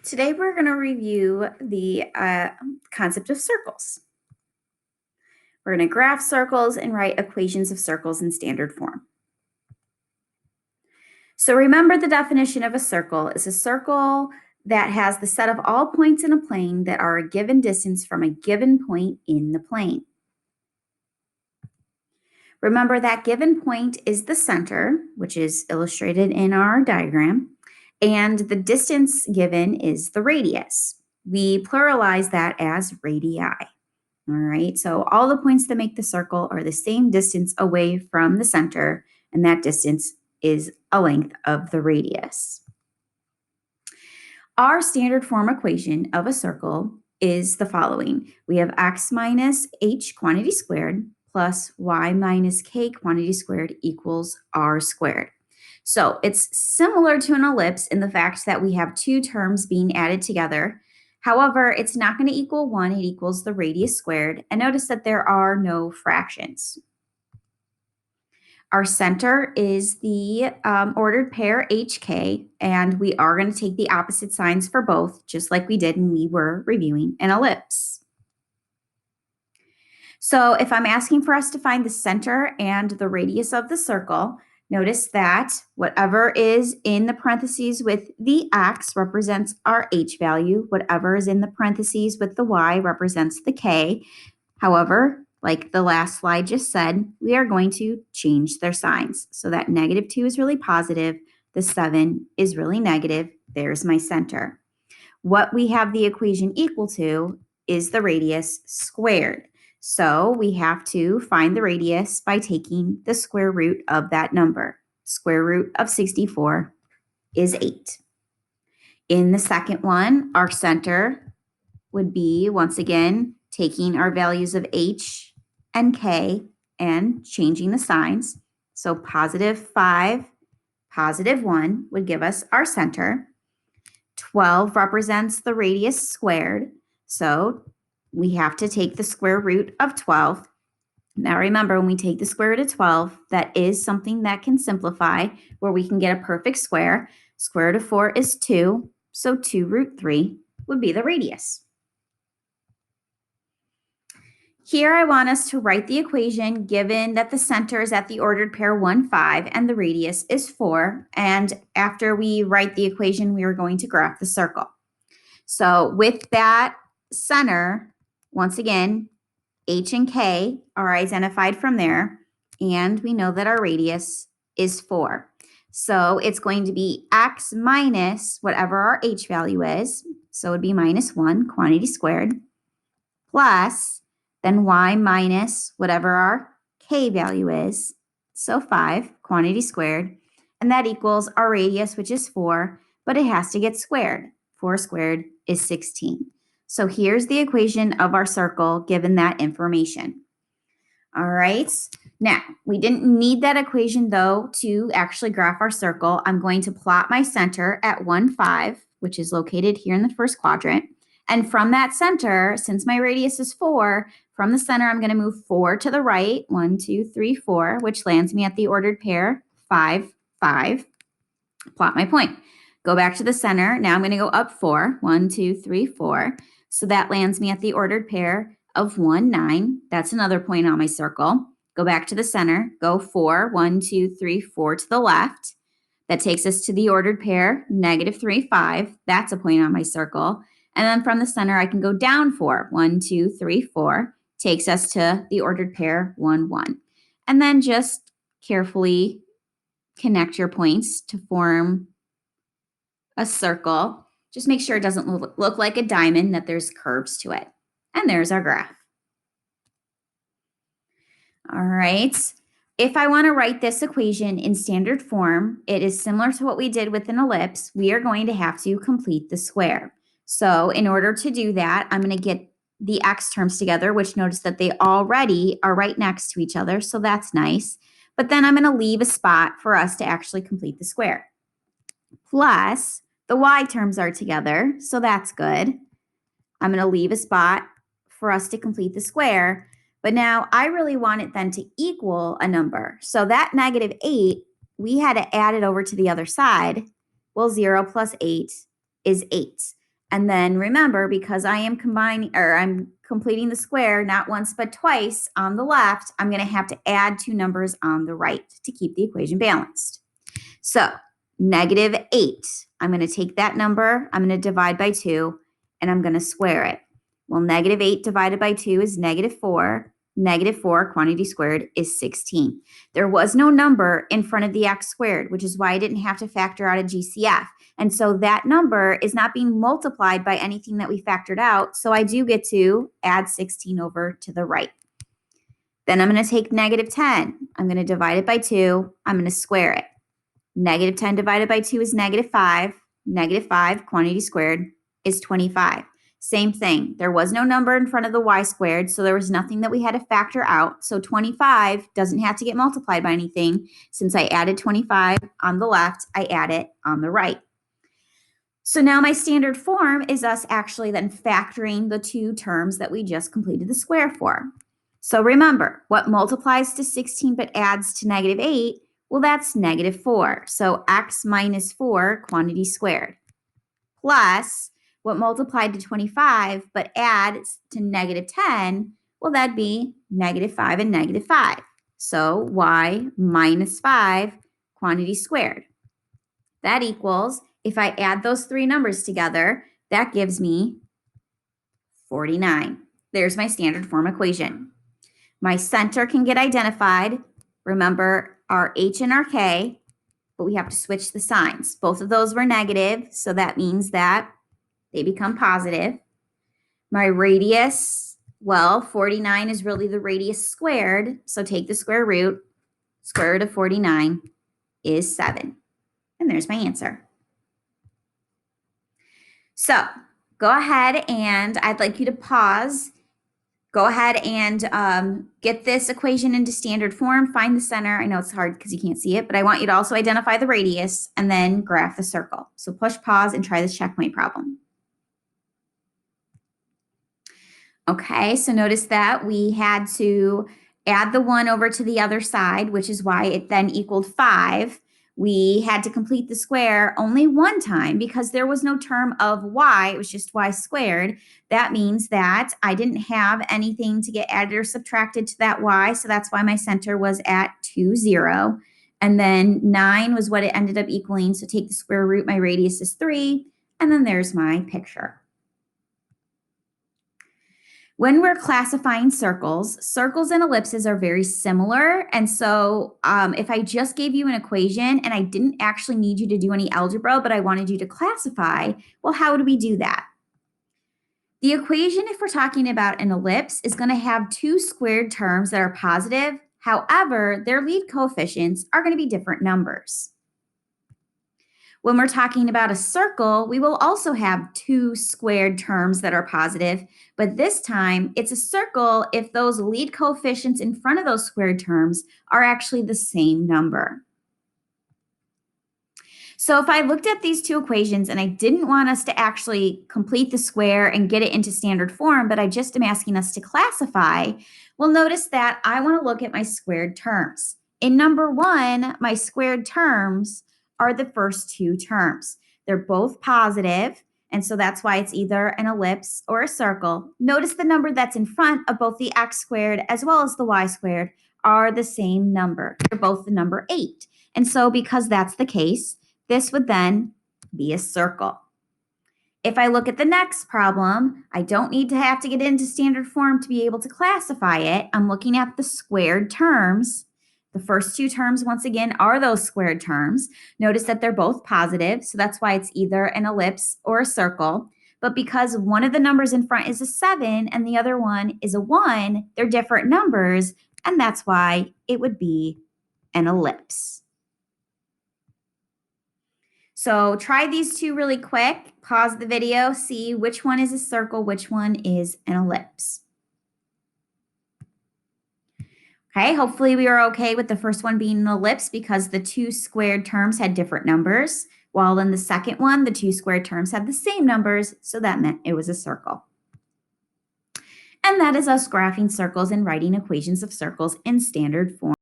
Today we're going to review the concept of circles. We're going to graph circles and write equations of circles in standard form. So remember, the definition of a circle is a circle that has the set of all points in a plane that are a given distance from a given point in the plane. Remember, that given point is the center, which is illustrated in our diagram, and the distance given is the radius. We pluralize that as radii. All right, so all the points that make the circle are the same distance away from the center, and that distance is a length of the radius. Our standard form equation of a circle is the following. We have x minus h quantity squared plus y minus k quantity squared equals r squared. So it's similar to an ellipse in the fact that we have two terms being added together. However, it's not going to equal 1, it equals the radius squared. And notice that there are no fractions. Our center is the ordered pair HK, and we are going to take the opposite signs for both, just like we did when we were reviewing an ellipse. So if I'm asking for us to find the center and the radius of the circle, notice that whatever is in the parentheses with the x represents our h value. Whatever is in the parentheses with the y represents the k. However, like the last slide just said, we are going to change their signs. So that -2 is really positive, the 7 is really negative. There's my center. What we have the equation equal to is the radius squared. So we have to find the radius by taking the square root of that number. Square root of 64 is 8. In the second one, our center would be, once again, taking our values of h and k and changing the signs. So +5, +1 would give us our center. 12 represents the radius squared. So we have to take the square root of 12. Now remember, when we take the square root of 12, that is something that can simplify where we can get a perfect square. Square root of 4 is 2, so 2√3 would be the radius. Here I want us to write the equation given that the center is at the ordered pair 1, 5, and the radius is 4. And after we write the equation, we are going to graph the circle. So with that center, once again, h and k are identified from there, and we know that our radius is 4. So it's going to be x minus whatever our h value is, so it would be -1 quantity squared, plus then y minus whatever our k value is, so 5 quantity squared, and that equals our radius, which is 4, but it has to get squared. 4 squared is 16. So here's the equation of our circle given that information. All right, now we didn't need that equation though to actually graph our circle. I'm going to plot my center at 1, 5, which is located here in the first quadrant. And from that center, since my radius is 4, from the center, I'm going to move 4 to the right, 1, 2, 3, 4, which lands me at the ordered pair 5, 5. Plot my point. Go back to the center. Now I'm going to go up 4, 1, 2, 3, 4. So that lands me at the ordered pair of 1, 9. That's another point on my circle. Go back to the center. Go 4, 1, 2, 3, 4 to the left. That takes us to the ordered pair, -3, 5. That's a point on my circle. And then from the center, I can go down 4, 1, 2, 3, 4. Takes us to the ordered pair 1, 1. And then just carefully connect your points to form a circle. Just make sure it doesn't look like a diamond, that there's curves to it. And there's our graph. All right. If I want to write this equation in standard form, it is similar to what we did with an ellipse. We are going to have to complete the square. So in order to do that, I'm going to get the x terms together, which notice that they already are right next to each other, so that's nice. But then I'm going to leave a spot for us to actually complete the square. Plus, the y terms are together, so that's good. I'm going to leave a spot for us to complete the square. But now I really want it then to equal a number. So that -8, we had to add it over to the other side. Well, 0 plus 8 is 8. And then remember, because I am I'm completing the square not once but twice on the left, I'm going to have to add two numbers on the right to keep the equation balanced. So -8, I'm going to take that number, I'm going to divide by 2, and I'm going to square it. Well, -8 divided by 2 is -4. -4 quantity squared is 16. There was no number in front of the x squared, which is why I didn't have to factor out a GCF. And so that number is not being multiplied by anything that we factored out. So I do get to add 16 over to the right. Then I'm going to take -10. I'm going to divide it by 2. I'm going to square it. -10 divided by 2 is -5. -5 quantity squared is 25. Same thing. There was no number in front of the y squared, so there was nothing that we had to factor out. So 25 doesn't have to get multiplied by anything. Since I added 25 on the left, I add it on the right. So now my standard form is us actually then factoring the two terms that we just completed the square for. So remember, what multiplies to 16 but adds to -8? Well, that's -4. So x minus 4 quantity squared plus what multiplied to 25 but adds to -10, well, that'd be -5 and -5. So y minus 5 quantity squared. That equals, if I add those three numbers together, that gives me 49. There's my standard form equation. My center can get identified. Remember our h and our k, but we have to switch the signs. Both of those were negative, so that means that they become positive. My radius, well, 49 is really the radius squared, so take the square root. Square root of 49 is 7. And there's my answer. So go ahead and I'd like you to pause. Go ahead and get this equation into standard form. Find the center. I know it's hard because you can't see it, but I want you to also identify the radius and then graph the circle. So push pause and try this checkpoint problem. Okay, so notice that we had to add the 1 over to the other side, which is why it then equaled 5. We had to complete the square only one time because there was no term of y. It was just y squared. That means that I didn't have anything to get added or subtracted to that y, so that's why my center was at 2, 0. And then 9 was what it ended up equaling, so take the square root. My radius is 3, and then there's my picture. When we're classifying circles, circles and ellipses are very similar. And so if I just gave you an equation and I didn't actually need you to do any algebra, but I wanted you to classify, well, how do we do that? The equation, if we're talking about an ellipse, is going to have two squared terms that are positive. However, their lead coefficients are going to be different numbers. When we're talking about a circle, we will also have two squared terms that are positive, but this time it's a circle if those lead coefficients in front of those squared terms are actually the same number. So if I looked at these two equations and I didn't want us to actually complete the square and get it into standard form, but I just am asking us to classify, well, notice that I want to look at my squared terms. In number 1, my squared terms are the first two terms. They're both positive, and so that's why it's either an ellipse or a circle. Notice the number that's in front of both the x squared as well as the y squared are the same number. They're both the number 8. And so because that's the case, this would then be a circle. If I look at the next problem, I don't need to have to get into standard form to be able to classify it. I'm looking at the squared terms. The first two terms, once again, are those squared terms. Notice that they're both positive, so that's why it's either an ellipse or a circle. But because one of the numbers in front is a 7 and the other one is a 1, they're different numbers, and that's why it would be an ellipse. So try these two really quick. Pause the video, see which one is a circle, which one is an ellipse. Okay, hopefully we are okay with the first one being an ellipse because the two squared terms had different numbers, while in the second one, the two squared terms had the same numbers, so that meant it was a circle. And that is us graphing circles and writing equations of circles in standard form.